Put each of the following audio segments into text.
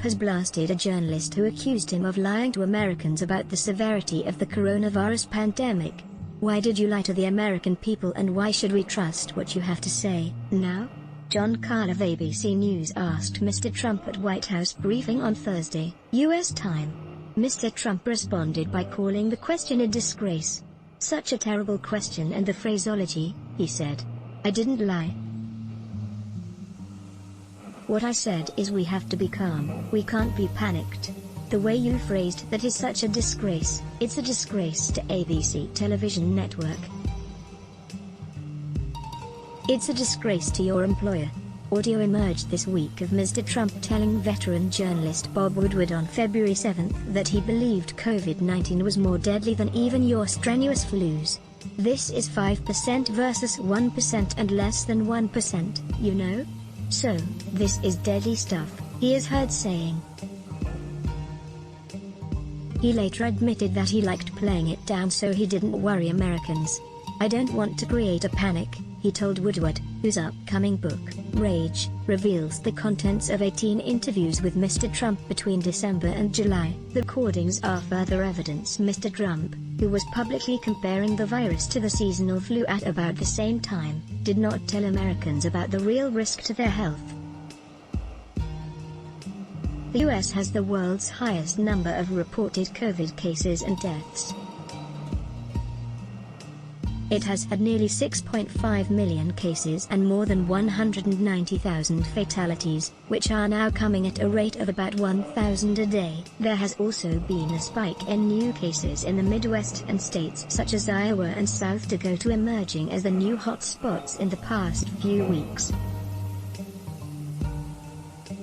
Trump has blasted a journalist who accused him of lying to Americans about the severity of the coronavirus pandemic. Why did you lie to the American people, and why should we trust what you have to say now? Jon Karl of ABC News asked Mr. Trump at White House briefing on Thursday, U.S. time. Mr. Trump responded by calling the question a disgrace. "Such a terrible question, and the phraseology," he said. "I didn't lie. What I said is we have to be calm, we can't be panicked. The way you phrased that is such a disgrace. It's a disgrace to ABC television network. It's a disgrace to your employer." Audio emerged this week of Mr. Trump telling veteran journalist Bob Woodward on February 7 that he believed COVID-19 was more deadly than even your strenuous flus. "This is 5% versus 1% and less than 1%, you know? So, this is deadly stuff," he is heard saying. He later admitted that he liked playing it down so he didn't worry Americans. "I don't want to create a panic," he told Woodward, whose upcoming book, Rage, reveals the contents of 18 interviews with Mr. Trump between December and July. The recordings are further evidence Mr. Trump, who was publicly comparing the virus to the seasonal flu at about the same time, did not tell Americans about the real risk to their health. The U.S. has the world's highest number of reported COVID cases and deaths. It has had nearly 6.5 million cases and more than 190,000 fatalities, which are now coming at a rate of about 1,000 a day. There has also been a spike in new cases in the Midwest, and states such as Iowa and South Dakota emerging as the new hotspots in the past few weeks.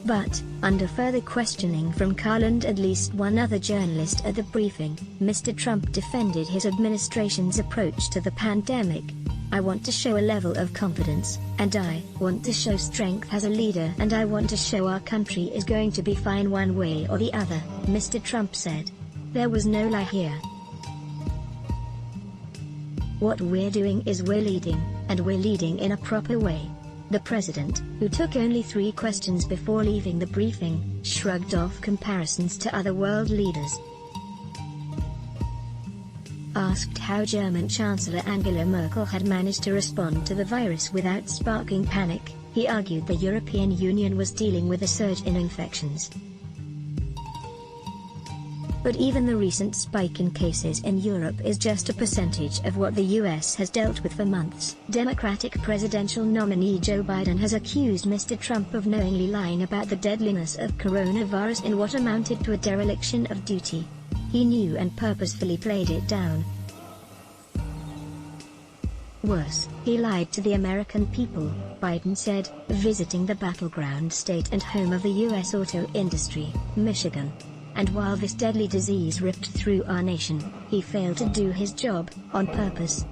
But, under further questioning from Karl and at least one other journalist at the briefing, Mr. Trump defended his administration's approach to the pandemic. "I want to show a level of confidence, and I want to show strength as a leader, and I want to show our country is going to be fine one way or the other," Mr. Trump said. "There was no lie here. What we're doing is we're leading, and we're leading in a proper way." The president, who took only 3 questions before leaving the briefing, shrugged off comparisons to other world leaders. Asked how German Chancellor Angela Merkel had managed to respond to the virus without sparking panic, he argued the European Union was dealing with a surge in infections. But even the recent spike in cases in Europe is just a percentage of what the U.S. has dealt with for months. Democratic presidential nominee Joe Biden has accused Mr. Trump of knowingly lying about the deadliness of coronavirus in what amounted to a dereliction of duty. He knew and purposefully played it down. Worse, he lied to the American people, Biden said, visiting the battleground state and home of the U.S. auto industry, Michigan. And while this deadly disease ripped through our nation, he failed to do his job, on purpose.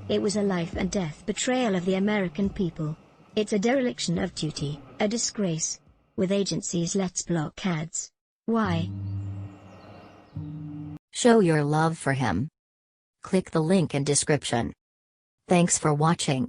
It was a life and death betrayal of the American people. It's a dereliction of duty, a disgrace. With agencies, let's block ads. Why? Show your love for him. Click the link in description. Thanks for watching.